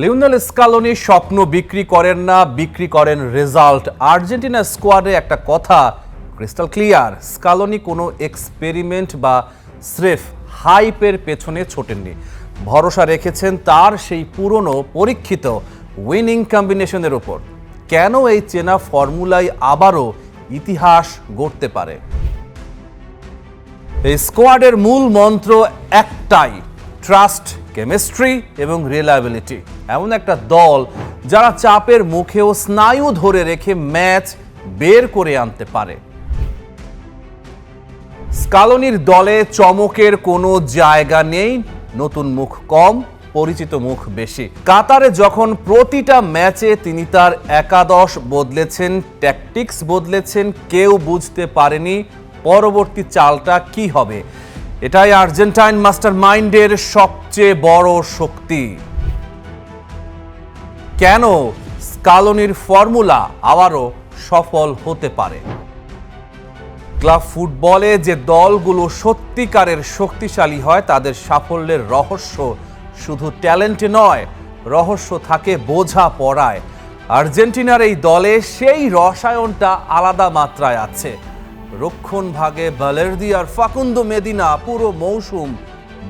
Lionel Scaloni স্বপ্ন বিক্রি করেন না, বিক্রি করেন রেজাল্ট। আর্জেন্টিনা স্কোয়াডে একটা কথা ক্রিস্টাল ক্লিয়ার, স্কালোনি কোনো এক্সপেরিমেন্ট বা স্রেফ হাইপের পেছনে ছোটেননি। ভরসা রেখেছেন তার সেই পুরনো পরীক্ষিত উইনিং কম্বিনেশনের উপর। কেন এই চেনা ফর্মুলাই আবারও ইতিহাস গড়তে পারে? এই স্কোয়াডের মূল মন্ত্র একটাই, ট্রাস্ট, কেমিস্ট্রি এবং রিলায়েবিলিটি। এমন একটা দল যারা চাপের মুখেও স্নায়ু ধরে রেখে ম্যাচ বের করে আনতে পারে। স্কালোনির দলে চমকের কোনো জায়গা নেই, নতুন মুখ কম, পরিচিত মুখ বেশি। কাতারে যখন প্রতিটা ম্যাচে তিনি তার একাদশ বদলেছেন, ট্যাকটিক্স বদলেছেন, কেউ বুঝতে পারেনি পরবর্তী চালটা কি হবে। এটাই আর্জেন্টাইন মাস্টার মাইন্ডের সবচেয়ে বড় শক্তি। কেন স্কালোনির ফর্মুলা আবারও সফল হতে পারে? ক্লাব ফুটবলে যে দলগুলো সত্যিকারের শক্তিশালী হয় তাদের সাফল্যের রহস্য শুধু ট্যালেন্টে নয়, রহস্য থাকে বোঝাপড়ায়। আর্জেন্টিনার এই দলে সেই রসায়নটা আলাদা মাত্রায় আছে। রক্ষণ ভাগে ভালের্দি আর ফাকুন্দো মেদিনা পুরো মৌসুম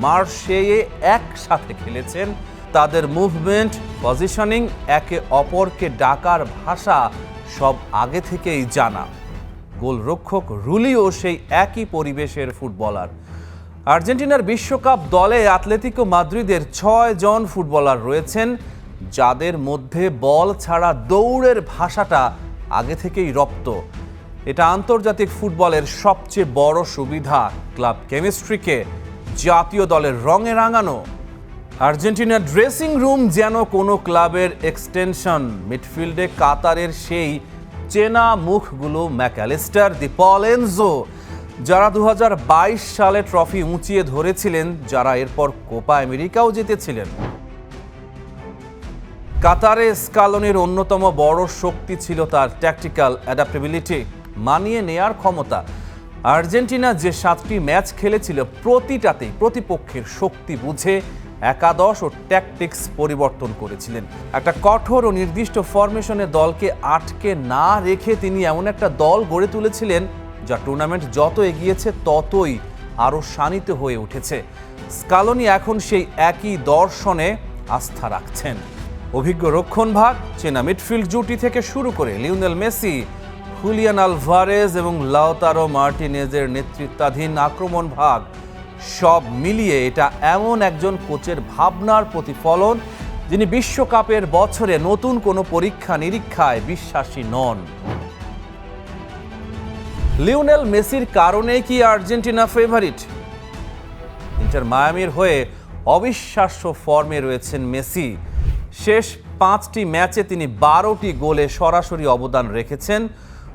মার্সেয়ে একসাথে খেলেছেন। তাদের মুভমেন্ট, পজিশনিং, একে অপরকে ডাকার ভাষা সব আগে থেকেই জানা। গোলরক্ষক রুলিও সেই একই পরিবেশের ফুটবলার। আর্জেন্টিনার বিশ্বকাপ দলে আতলেতিকো মাদ্রিদের 6 জন ফুটবলার রয়েছেন যাদের মধ্যে বল ছাড়া দৌড়ের ভাষাটা আগে থেকেই রপ্ত। এটা আন্তর্জাতিক ফুটবলের সবচেয়ে বড় সুবিধা, ক্লাব কেমিস্ট্রিকে জাতীয় দলের রঙে রাঙানো। আর্জেন্টিনার ড্রেসিং রুম যেন কোনো ক্লাবের এক্সটেনশন। মিডফিল্ডে কাতারের সেই চেনা মুখগুলো, ম্যাকঅ্যালিস্টার, দি পল, এনজো, যারা 2022 সালে ট্রফি উঁচিয়ে ধরেছিলেন, যারা এরপর কোপা আমেরিকাও জিতেছিলেন। কাতারে স্কালোনির অন্যতম বড় শক্তি ছিল তার ট্যাকটিক্যাল অ্যাডাপ্টেবিলিটি, মানিয়ে নেয়ার ক্ষমতা। আর্জেন্টিনা যে 7টি ম্যাচ খেলেছিল প্রতিটাতেই প্রতিপক্ষের শক্তি বুঝে একাদশ ও ট্যাকটিক্স পরিবর্তন করেছিলেন। একটা কঠোর ও নির্দিষ্ট ফরমেশনে দলকে আটকে না রেখে তিনি এমন একটা দল গড়ে তুলেছিলেন যা টুর্নামেন্ট যত এগিয়েছে ততই আরও শানিত হয়ে উঠেছে। স্কালোনি এখন সেই একই দর্শনে আস্থা রাখছেন। অভিজ্ঞ রক্ষণভাগ, চেনা মিডফিল্ড জুটি থেকে শুরু করে লিওনেল মেসি, হুলিয়ান আলভারেজ এবং লাউতারো মার্টিনেজের নেতৃত্বাধীন আক্রমণ ভাগ, সব মিলিয়ে এটা এমন একজন কোচের ভাবনার প্রতিফলন যিনি বিশ্বকাপের বছরে নতুন কোনো পরীক্ষা নিরীক্ষায় বিশ্বাসী নন। লিওনেল মেসির কারণেই কি আর্জেন্টিনা ফেভারিট? ইন্টার মায়ামির হয়ে অবিশ্বাস্য ফর্মে রয়েছেন মেসি। শেষ 5টি ম্যাচে তিনি 12টি গোলে সরাসরি অবদান রেখেছেন।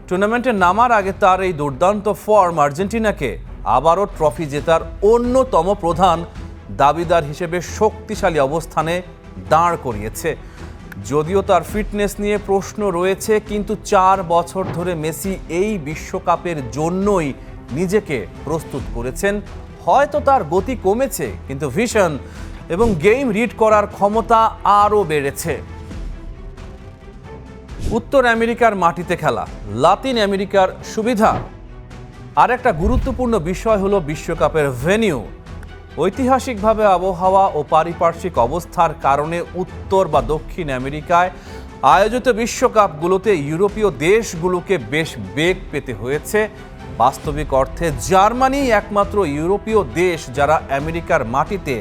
টুর্নামেন্টে নামার আগে তার এই দুর্দান্ত ফর্ম আর্জেন্টিনাকে আবারও ট্রফি জেতার অন্যতম প্রধান দাবিদার হিসেবে শক্তিশালী অবস্থানে দাঁড় করিয়েছে। যদিও তার ফিটনেস নিয়ে প্রশ্ন রয়েছে, কিন্তু 4 বছর ধরে মেসি এই বিশ্বকাপের জন্যই নিজেকে প্রস্তুত করেছেন। হয়তো তার গতি কমেছে, কিন্তু ভিশন এবং গেম রিড করার ক্ষমতা আরও বেড়েছে। উত্তর আমেরিকার মাটিতে খেলা, লাতিন আমেরিকার সুবিধা। আর একটা গুরুত্বপূর্ণ বিষয় হলো বিশ্বকাপের ভেন্যু। ঐতিহাসিকভাবে আবহাওয়া ও পারিপার্শ্বিক অবস্থার কারণে উত্তর বা দক্ষিণ আমেরিকায় আয়োজিত বিশ্বকাপগুলোতে ইউরোপীয় দেশগুলোকে বেশ বেগ পেতে হয়েছে। বাস্তবিক অর্থে জার্মানি একমাত্র ইউরোপীয় দেশ যারা আমেরিকার মাটিতে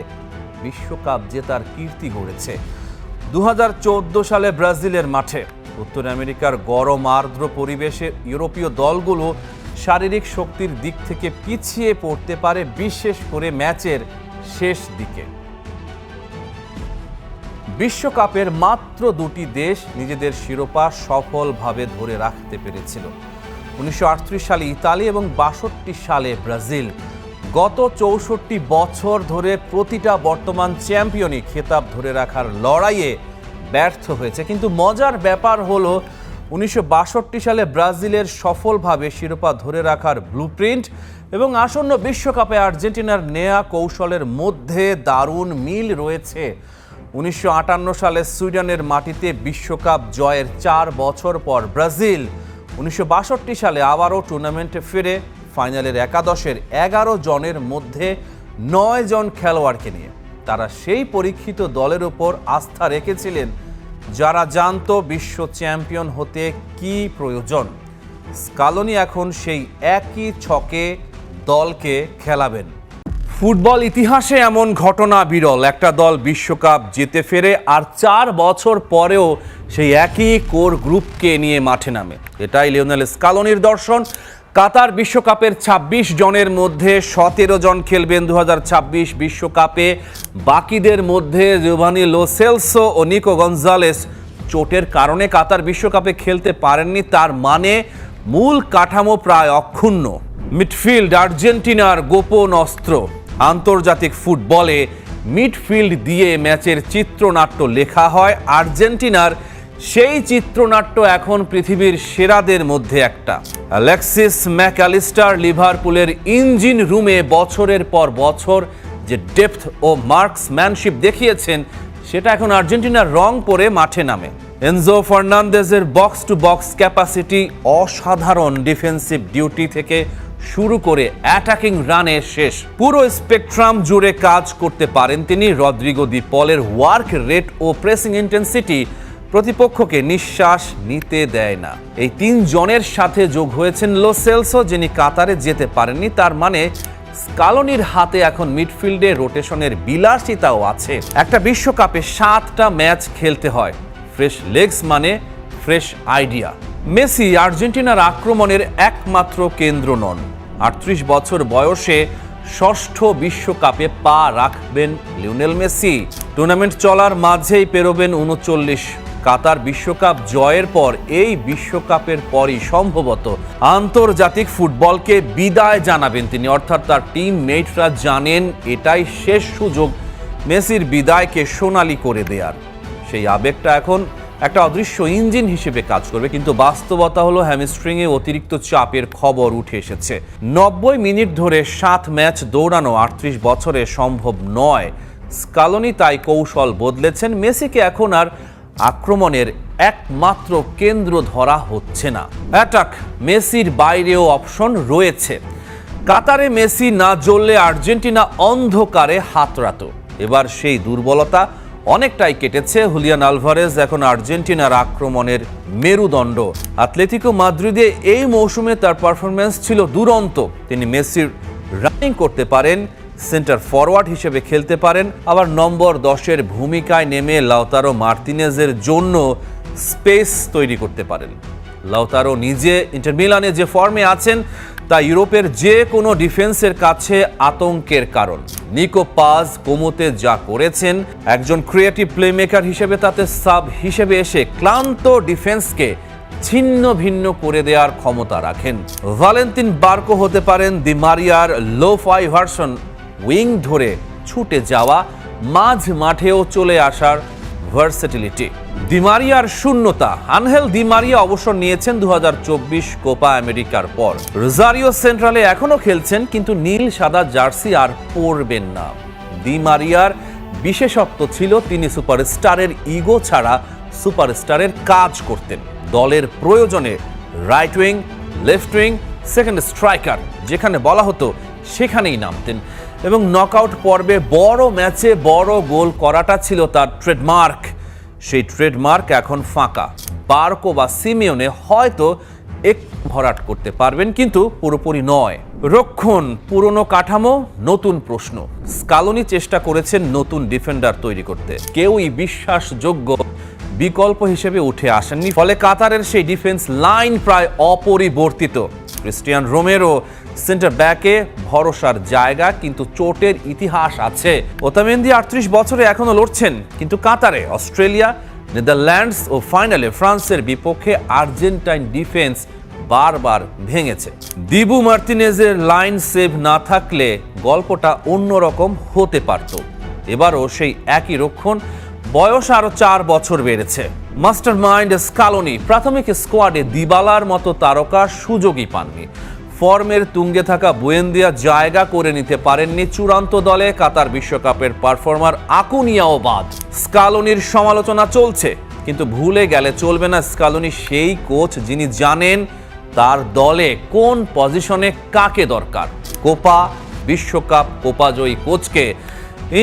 বিশ্বকাপ জেতার কীর্তি গড়েছে। 2014 সালে ব্রাজিলের মাঠে উত্তর আমেরিকার গরম আর্দ্র পরিবেশে ইউরোপীয় দলগুলো শারীরিক শক্তির দিক থেকে পিছিয়ে পড়তে পারে, বিশেষ করে ম্যাচের শেষ দিকে। বিশ্বকাপের মাত্র 2টি দেশ নিজেদের শিরোপা সফলভাবে ধরে রাখতে পেরেছিল, 1938 সালে ইতালি এবং 62 সালে ব্রাজিল। গত 64 বছর ধরে প্রতিটা বর্তমান চ্যাম্পিয়নই খেতাব ধরে রাখার লড়াইয়ে ব্যর্থ হয়েছে। কিন্তু মজার ব্যাপার হলো 1962 সালে ব্রাজিলের সফলভাবে শিরোপা ধরে রাখার ব্লুপ্রিন্ট এবং আসন্ন বিশ্বকাপে আর্জেন্টিনার নেয়া কৌশলের মধ্যে দারুণ মিল রয়েছে। 1958 সালে সুইডেনের মাটিতে বিশ্বকাপ জয়ের 4 বছর পর ব্রাজিল 1962 সালে আবারও টুর্নামেন্টে ফিরে ফাইনালের একাদশের 11 জনের মধ্যে 9 জন খেলোয়াড়কে নিয়ে। তারা সেই পরীক্ষিত দলের উপর আস্থা রেখেছিলেন যারা জানতো বিশ্ব চ্যাম্পিয়ন হতে কি প্রয়োজন। স্কালোনি এখন সেই একই ছকে দলকে খেলাবেন। ফুটবল ইতিহাসে এমন ঘটনা বিরল, একটা দল বিশ্বকাপ জিতে ফেরে আর 4 বছর পরেও সেই একই কোর গ্রুপকে নিয়ে মাঠে নামে। এটাই লিওনেল স্কালোনির দর্শন। কাতার বিশ্বকাপের 26 জনের মধ্যে 17 জন খেলবেন 2026 বিশ্বকাপে। বাকিদের মধ্যে জিওভানি লো সেলসো ও নিকো গঞ্জালেস চোটের কারণে কাতার বিশ্বকাপে খেলতে পারেননি। তার মানে মূল কাঠামো প্রায় অক্ষুণ্ণ। মিডফিল্ড আর্জেন্টিনার গোপন অস্ত্র। আন্তর্জাতিক ফুটবলে মিডফিল্ড দিয়ে ম্যাচের চিত্রনাট্য লেখা হয়। আর্জেন্টিনার সেই চিত্রনাট্য এখন পৃথিবীর সেরাদের মধ্যে একটা। অ্যালেক্সিস ম্যাকঅ্যালিস্টার লিভারপুলের ইঞ্জিন রুমে বছরের পর বছর যে ডেপথ ও মার্কসম্যানশিপ দেখিয়েছেন, সেটা এখন আর্জেন্টিনার রং পরে মাঠে নামে। এনজো ফার্নান্দেজের বক্স টু বক্স ক্যাপাসিটি, অসাধারণ ডিফেন্সিভ ডিউটি থেকে শুরু করে অ্যাটাকিং রানে শেষ পুরো স্পেকট্রাম জুড়ে কাজ করতে পারেন তিনি। রদ্রিগো দি পলের ওয়ার্ক রেট ও প্রেসিং ইন্টেন্সিটি প্রতিপক্ষকে নিঃশ্বাস নিতে দেয় না। এই 3 জনের সাথে যোগ হয়েছেন লো সেলসো, যিনি কাতারে যেতে পারেননি। তার মানে স্কালোনির হাতে এখন মিডফিল্ডে রোটেশনের বিলাসিতাও আছে। একটা বিশ্বকাপে 7টা ম্যাচ খেলতে হয়। ফ্রেশ লেগস মানে ফ্রেশ আইডিয়া। মেসি আর্জেন্টিনার আক্রমণের একমাত্র কেন্দ্র নন। 38 বছর বয়সে 6ষ্ঠ বিশ্বকাপে পা রাখবেন লিওনেল মেসি। টুর্নামেন্ট চলার মাঝেই পেরোবেন 39। কাতার বিশ্বকাপ জয়ের পর এই বিশ্বকাপের পরই সম্ভবত আন্তর্জাতিক ফুটবলকে বিদায় জানাবেন তিনি। অর্থাৎ তার টিমমেটরা জানেন এটাই শেষ সুযোগ মেসির বিদায়কে সোনালি করে দেয়ার। সেই আবেগটা এখন একটা অদৃশ্য ইঞ্জিন হিসেবে কাজ করবে। কিন্তু বাস্তবতা হলো হ্যামস্ট্রিংয়ে অতিরিক্ত চাপের খবর উঠে এসেছে। 90 মিনিট ধরে 7 ম্যাচ দৌড়ানো 38 বছরে সম্ভব নয়। স্কালোনি তাই কৌশল বদলেছেন। মেসিকে এখন আর আক্রমণের একমাত্র কেন্দ্র ধরা হচ্ছে না। অ্যাটাক মেসির বাইরেও অপশন রয়েছে। কাতারে মেসি না জ্বললে আর্জেন্টিনা অন্ধকারে হাতড়াত। এবার সেই দুর্বলতা অনেকটাই কেটেছে। হুলিয়ান আলভারেজ এখন আর্জেন্টিনার আক্রমণের মেরুদণ্ড। আতলেতিকো মাদ্রিদে এই মৌসুমে তার পারফরম্যান্স ছিল দুরন্ত। তিনি মেসির রানিং করতে পারেন, সেন্টার ফরওয়ার্ড হিসেবে খেলতে পারেন, আবার নম্বর 10-এর ভূমিকায় নেমে লাউতারো মার্তিনেজের জন্য স্পেস তৈরি করতে পারেন। লাউতারো নিজে ইন্টার মিলানে যে ফর্মে আছেন তা ইউরোপের যে কোনো ডিফেন্সের কাছে আতঙ্কের কারণ। নিকো পাজ কোমোতে যা করেছেন, একজন ক্রিয়েটিভ প্লেমেকার হিসেবে তাতে সাব হিসেবে এসে ক্লান্ত ডিফেন্সকে ছিন্ন ভিন্ন করে দেওয়ার ক্ষমতা রাখেন। ভ্যালেন্তিন বার্কো হতে পারেন দি মারিয়ার লো-ফাই ভার্সন। উইং ধরে ছুটে যাওয়া, মাঝ মাঠেও চলে আসার ভার্সেটিলিটি। দি মারিয়ার শূন্যতা। আনহেল দি মারিয়া অবসর নিয়েছেন 2024 কোপা আমেরিকার পর। রোজারিও সেন্ট্রালে এখনো খেলছেন, কিন্তু নীল সাদা জার্সি আর পরবেন না। দি মারিয়ার বিশেষত্ব ছিল তিনি সুপারস্টারের ইগো ছাড়া সুপারস্টারের কাজ করতেন। দলের প্রয়োজনে right wing, left wing, second striker যেখানে বলা হতো সেখানেই নামতেন। এবং নকআউট পর্বে বড় ম্যাচে বড় গোল করাটা ছিল তার ট্রেডমার্ক। সেই ট্রেডমার্ক এখন ফাঁকা। বার্কো বা সিমিওনে হয়তো এক ভরাট করতে পারবেন, কিন্তু পুরোপুরি নয়। রক্ষণ পুরনো কাঠামো, নতুন প্রশ্ন। স্কালোনি চেষ্টা করেছেন নতুন ডিফেন্ডার তৈরি করতে, কেউই বিশ্বাসযোগ্য বিকল্প হিসেবে উঠে আসেননি। ফলে কাতারের সেই ডিফেন্স লাইন প্রায় অপরিবর্তিত। ক্রিস্টিয়ান রোমেরো সেন্টার ব্যাকে ভরসার জায়গা, কিন্তু চোটের ইতিহাস আছে। ওতামেন্দি 38 বছরে এখনো লড়ছেন, কিন্তু কাতারে, অস্ট্রেলিয়া, নেদারল্যান্ডস ও ফাইনালে ফ্রান্সের বিপক্ষে আর্জেন্টাইন ডিফেন্স বারবার ভেঙেছে। দিবু মার্তিনেজের লাইন সেভ না থাকলে গল্পটা অন্যরকম হতে পারত। এবারও সেই একই রক্ষণ, বয়স আরো 4 বছর বেড়েছে। মাস্টার মাইন্ড স্কালোনি প্রাথমিক স্কোয়াডে দিবালার মতো তারকা সুযোগই পাননি। ফর্মের তুঙ্গে থাকা বুয়েন্দিয়া জায়গা করে নিতে পারেননি চূড়ান্ত দলে। কাতার বিশ্বকাপের পারফর্মার আকুনিয়াও বাদ। স্কালোনির সমালোচনা চলছে, কিন্তু ভুলে গেলে চলবে না স্কালোনি সেই কোচ যিনি জানেন তার দলে কোন পজিশনে কাকে দরকার। কোপা, বিশ্বকাপ, কোপাজয়ী কোচকে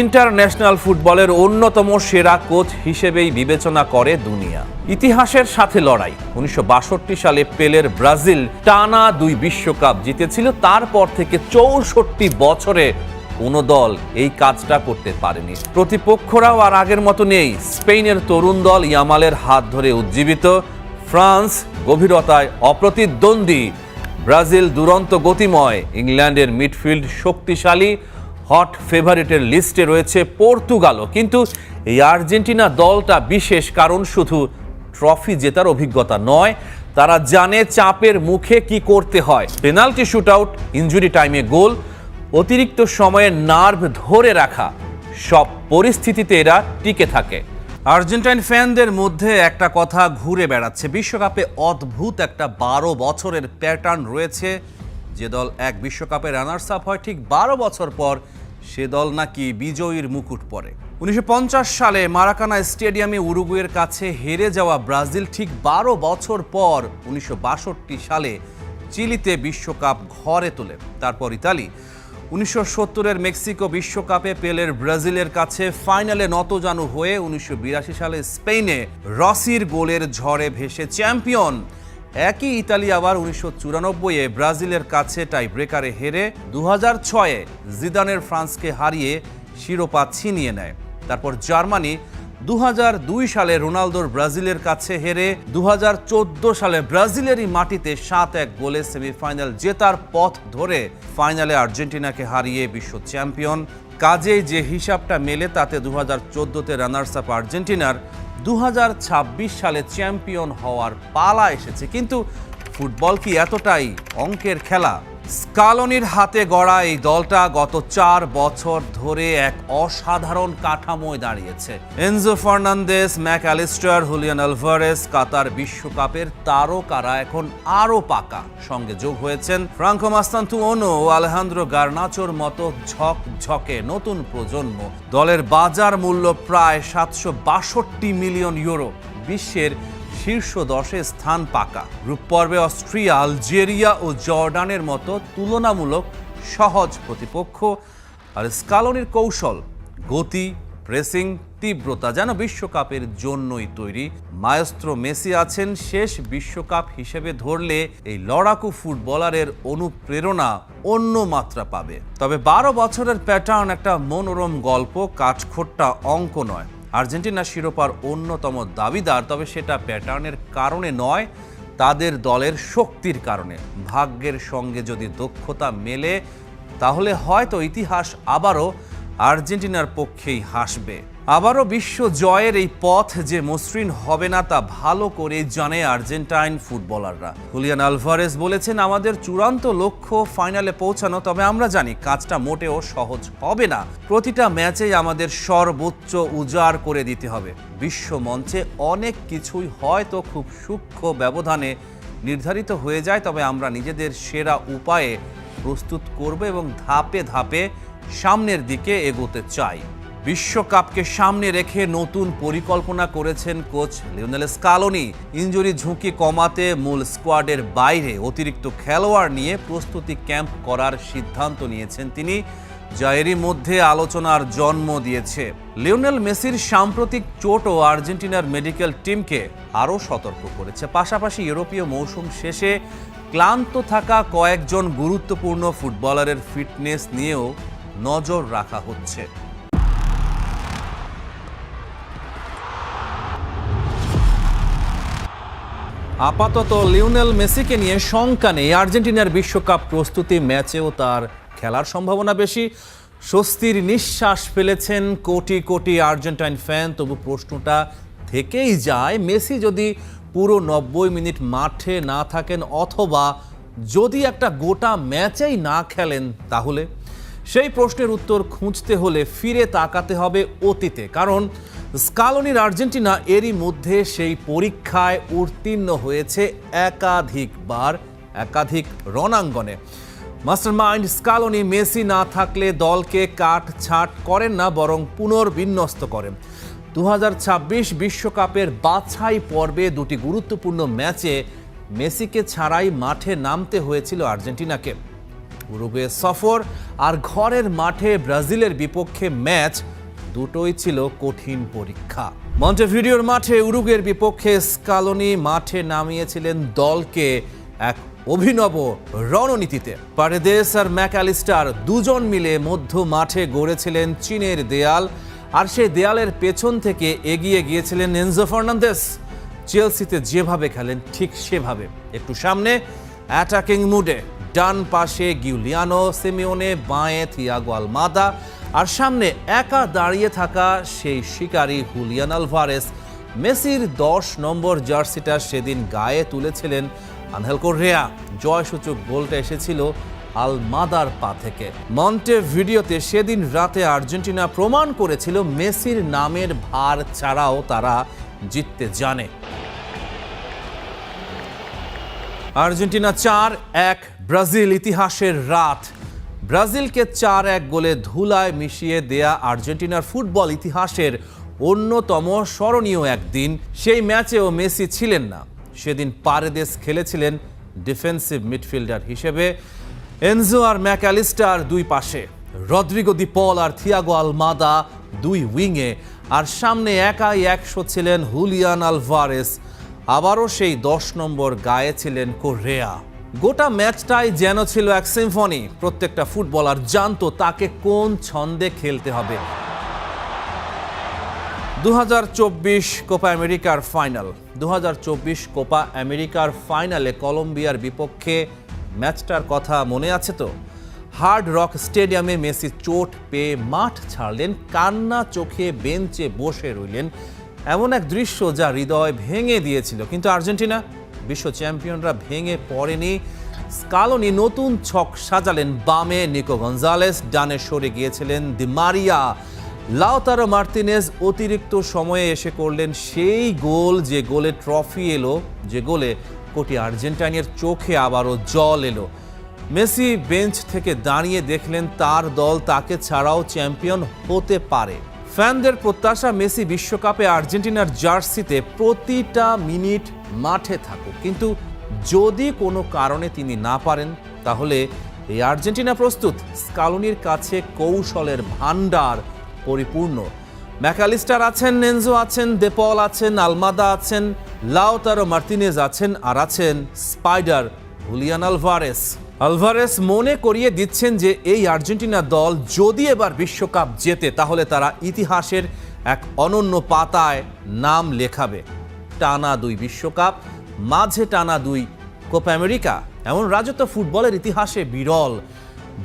ইন্টারন্যাশনাল ফুটবলের অন্যতম সেরা কোচ হিসেবেই বিবেচনা করে দুনিয়া। ইতিহাসের সাথে লড়াই। 1962 সালে পেলের ব্রাজিল টানা 2 বিশ্বকাপ জিতেছিল। তারপর থেকে 64 বছরে কোনো দল এই কাজটা করতে পারেনি। প্রতিপক্ষরাও আর আগের মতো নেই। স্পেনের তরুণ দল ইয়ামালের হাত ধরে উজ্জীবিত, ফ্রান্স গভীরতায় অপ্রতিদ্বন্দ্বী, ব্রাজিল দুরন্ত গতিময়, ইংল্যান্ডের মিডফিল্ড শক্তিশালী, হট ফেভারিটের লিস্টে রয়েছে পর্তুগালও। কিন্তু এই আর্জেন্টিনা দলটা বিশেষ, কারণ শুধু ট্রফি জেতার অভিজ্ঞতা নয়, তারা জানে চাপের মুখে কি করতে হয়। পেনাল্টি শুটআউট, ইনজুরি টাইমে গোল, অতিরিক্ত সময়ে নার্ভ ধরে রাখা, সব পরিস্থিতিতে এরা টিকে থাকে। আর্জেন্টাইন ফ্যানদের মধ্যে একটা কথা ঘুরে বেড়াচ্ছে, বিশ্বকাপে অদ্ভুত একটা 12 বছরের প্যাটার্ন রয়েছে। যে দল এক বিশ্বকাপে রানার্স আপ হয়, ঠিক 12 বছর পর সে দল নাকি বিজয়ীর মুকুট পরে। 1950 সালে মারাকানা স্টেডিয়ামে উরুগুয়ের কাছে হেরে যাওয়া ব্রাজিল ঠিক 12 বছর পর 1962 সালে চিলিতে বিশ্বকাপ ঘরে তোলে। তারপর ইতালি 1970-এর মেক্সিকো বিশ্বকাপে পেলের ব্রাজিলের কাছে ফাইনালে নতজানু হয়ে 1982 সালে স্পেনে রসির গোলের ঝড়ে ভেসে চ্যাম্পিয়ন। একই ইতালি আবার 1994-এ ব্রাজিলের কাছে টাই ব্রেকারে হেরে 2006-এ জিদানের ফ্রান্সকে হারিয়ে শিরোপা ছিনিয়ে নেয়। তারপর জার্মানি 2002 সালে রোনালদোর ব্রাজিলের কাছে হেরে 2014 সালে ব্রাজিলেরই মাটিতে 7-1 গোলে সেমিফাইনাল জেতার পথ ধরে ফাইনালে আর্জেন্টিনাকে হারিয়ে বিশ্ব চ্যাম্পিয়ন। কাজেই যে হিসাবটা মেলে তাতে 2014-তে রানার্স আপ আর্জেন্টিনার 2026 সালে চ্যাম্পিয়ন হওয়ার পালা এসেছে। কিন্তু ফুটবল কি এতটাই অঙ্কের খেলা? স্কালোনির হাতে গড়া এই দলটা গত 4 বছর ধরে এক অসাধারণ কাঠামোয় দাঁড়িয়েছে। Enzo Fernandez, Mac Allister, Julian Alvarez, Qatar বিশ্বকাপের তারকারা এখন আরও পাকা। সঙ্গে যোগ হয়েছেন ফ্রাঙ্কো মাস্তান্তুওনো ও আলেহান্দ্রো গার্নাচোর মতো ঝকঝকে নতুন প্রজন্ম। দলের বাজার মূল্য প্রায় 762 মিলিয়ন ইউরো। বিশ্বের শীর্ষ 10-এ স্থান পাকা। গ্রুপ পর্বে অস্ট্রিয়া, আলজেরিয়া ও জর্ডানের মতো তুলনামূলক সহজ প্রতিপক্ষ। আর স্কালোনির কৌশল, গতি, প্রেসিং, তীব্রতা যেন বিশ্বকাপের জন্যই তৈরি। মায়েস্ত্রো মেসি আছেন শেষ বিশ্বকাপ হিসেবে ধরলে এই লড়াকু ফুটবলারের অনুপ্রেরণা অন্য মাত্রা পাবে। তবে 12 বছরের প্যাটার্ন একটা মনোরম গল্প, কাঠখোট্টা অঙ্ক নয়। আর্জেন্টিনা শিরোপার অন্যতম দাবিদার, তবে সেটা প্যাটার্নের কারণে নয়, তাদের দলের শক্তির কারণে। ভাগ্যের সঙ্গে যদি দক্ষতা মেলে তাহলে হয়তো ইতিহাস আবারও আর্জেন্টিনার পক্ষেই হাসবে। আবারও বিশ্ব জয়ের এই পথ যে মসৃণ হবে না তা ভালো করে জানে আর্জেন্টাইন ফুটবলাররা। হুলিয়ান আলভারেজ বলেছেন, আমাদের চূড়ান্ত লক্ষ্য ফাইনালে পৌঁছানো, তবে আমরা জানি কাজটা মোটেও সহজ হবে না। প্রতিটা ম্যাচেই আমাদের সর্বোচ্চ উজাড় করে দিতে হবে। বিশ্ব মঞ্চে অনেক কিছুই হয়তো খুব সূক্ষ্ম ব্যবধানে নির্ধারিত হয়ে যায়, তবে আমরা নিজেদের সেরা উপায়ে প্রস্তুত করব এবং ধাপে ধাপে সামনের দিকে এগোতে চাই। বিশ্বকাপকে সামনে রেখে নতুন পরিকল্পনা করেছেন কোচ লিওনেল স্কালোনি। ইনজুরি ঝুঁকি কমাতে মূল স্কোয়াডের বাইরে অতিরিক্ত খেলোয়াড় নিয়ে প্রস্তুতি ক্যাম্প করার সিদ্ধান্ত নিয়েছেন তিনি, যা এরই মধ্যে আলোচনার জন্ম দিয়েছে। লিওনেল মেসির সাম্প্রতিক চোটও আর্জেন্টিনার মেডিকেল টিমকে আরও সতর্ক করেছে। পাশাপাশি ইউরোপীয় মৌসুম শেষে ক্লান্ত থাকা কয়েকজন গুরুত্বপূর্ণ ফুটবলারের ফিটনেস নিয়েও নজর রাখা হচ্ছে। আপাতত লিওনেল মেসিকে নিয়ে শঙ্কা নেই। আর্জেন্টিনার বিশ্বকাপ প্রস্তুতি ম্যাচেও তার খেলার সম্ভাবনা বেশি। স্বস্তির নিঃশ্বাস ফেলেছেন কোটি কোটি আর্জেন্টাইন ফ্যান। তবু প্রশ্নটা থেকেই যায়, মেসি যদি পুরো 90 মিনিট মাঠে না থাকেন অথবা যদি একটা গোটা ম্যাচেই না খেলেন, তাহলে সেই প্রশ্নের উত্তর খুঁজতে হলে ফিরে তাকাতে হবে অতীতে। কারণ স্কালোনির আর্জেন্টিনা এরই মধ্যে সেই পরীক্ষায় উত্তীর্ণ হয়েছে একাধিকবার, একাধিক রণাঙ্গনে। মাস্টারমাইন্ড স্কালোনি মেসি না থাকলে দলকে কাটছাঁট করেন না, বরং পুনর্বিন্যস্ত করেন। 2026 বিশ্বকাপের বাছাই পর্বে দুটি গুরুত্বপূর্ণ ম্যাচে মেসিকে ছাড়াই মাঠে নামতে হয়েছিল আর্জেন্টিনাকে। উরুগুয়ে সফর আর ঘরের মাঠে ব্রাজিলের বিপক্ষে ম্যাচ, দুটোই ছিল কঠিন পরীক্ষা। মন্টেভিডিওর মাঠে উরুগুয়ের বিপক্ষে স্কালোনি মাঠে নামিয়েছিলেন দলকে এক অভিনব রণনীতিতে। পারেদেস আর ম্যাকঅ্যালিস্টার দুজন মিলে মধ্য মাঠে গড়েছিলেন চীনের দেয়াল, আর সেই দেয়ালের পেছন থেকে এগিয়ে গিয়েছিলেন এনজো ফার্নান্দেস। চেলসিতে যেভাবে খেলেন ঠিক সেভাবে, একটু সামনে অ্যাটাকিং মুডে, ডান পাশে গিউলিয়ানো সিমিওনে, বাঁয়ে থিয়াগো আলমাদা, আর সামনে একা দাঁড়িয়ে থাকা সেই শিকারী হুলিয়ান আলভারেস। মেসির 10 নম্বর জার্সিটা সেদিন গায়ে তুলেছিলেন আনহেল কোর্রেয়া। জয়সূচক গোলটা এসেছিল আলমাদার পা থেকে। মন্টেভিডিওতে সেদিন রাতে আর্জেন্টিনা প্রমাণ করেছিল মেসির নামের ভার ছাড়াও তারা জিততে জানে। আর্জেন্টিনা 4-1 ব্রাজিল, ইতিহাসের রাত। ব্রাজিলকে 4-1 গোলে ধুলায় মিশিয়ে দেয়া আর্জেন্টিনার ফুটবল ইতিহাসের অন্যতম স্মরণীয় একদিন। সেই ম্যাচেও মেসি ছিলেন না। সেদিন পারেদেস খেলেছিলেন ডিফেন্সিভ মিডফিল্ডার হিসেবে, এনজো আর ম্যাকঅ্যালিস্টার দুই পাশে, রদ্রিগো দি পল আর থিয়াগো আলমাদা দুই উইংয়ে, আর সামনে একাই 100 ছিলেন হুলিয়ান আলভারেস। আবারও সেই 10 নম্বর গায়ে ছিলেন কোর্রেয়া। গোটা ম্যাচটাই যেন ছিল এক সিম্ফনি। প্রত্যেকটা ফুটবলার জানতো তাকে কোন ছন্দে খেলতে হবে। 2024 কোপা আমেরিকার ফাইনাল। 2024 কোপা আমেরিকার ফাইনালে কলম্বিয়ার বিপক্ষে ম্যাচটার কথা মনে আছে তো? হার্ড রক স্টেডিয়ামে মেসি চোট পেয়ে মাঠ ছাড়লেন, কান্না চোখে বেঞ্চে বসে রইলেন। এমন এক দৃশ্য যা হৃদয় ভেঙে দিয়েছিল। কিন্তু আর্জেন্টিনা, বিশ্ব চ্যাম্পিয়নরা ভেঙে পড়েনি। স্কালোনি নতুন ছক সাজালেন। বামে নিকো গঞ্জালেস, ডানে সরে গিয়েছিলেন দি মারিয়া। লাউতারো মার্তিনেজ অতিরিক্ত সময়ে এসে করলেন সেই গোল, যে গোলে ট্রফি এলো, যে গোলে কোটি আর্জেন্টাইনের চোখে আবারও জল এলো। মেসি বেঞ্চ থেকে দাঁড়িয়ে দেখলেন তার দল তাকে ছাড়াও চ্যাম্পিয়ন হতে পারে। ফ্যানদের প্রত্যাশা মেসি বিশ্বকাপে আর্জেন্টিনার জার্সিতে প্রতিটা মিনিট মাঠে থাকুক, কিন্তু যদি কোনো কারণে তিনি না পারেন, তাহলে এই আর্জেন্টিনা প্রস্তুত। স্কালোনির কাছে কৌশলের ভান্ডার পরিপূর্ণ। ম্যাকঅ্যালিস্টার আছেন, এনজো আছেন, দেপল আছেন, আলমাদা আছেন, লাউতারো মার্তিনেজ আছেন, আর আছেন স্পাইডার হুলিয়ান আলভারেস। আলভারেস মনে করিয়ে দিচ্ছেন যে এই আর্জেন্টিনা দল যদি এবার বিশ্বকাপ জেতে, তাহলে তারা ইতিহাসের এক অনন্য পাতায় নাম লেখাবে। টানা 2 বিশ্বকাপ, মাঝে টানা 2 কোপা আমেরিকা, এমন রাজত্ব ফুটবলের ইতিহাসে বিরল।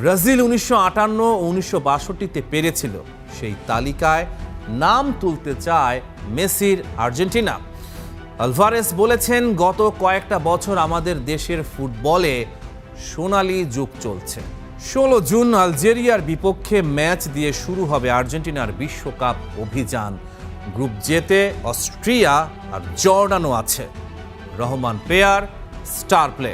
ব্রাজিল 1958 ও 1962-তে পেরেছিল। সেই তালিকায় নাম তুলতে চায় মেসির আর্জেন্টিনা। আলভারেস বলেছেন, গত কয়েকটা বছর আমাদের দেশের ফুটবলে সোনালী যুগ চলছে। 16 জুন আলজেরিয়ার বিপক্ষে ম্যাচ দিয়ে শুরু হবে আর্জেন্টিনার বিশ্বকাপ অভিযান। গ্রুপ জেতে অস্ট্রিয়া আর জর্ডানও আছে। Rahman pair, star play.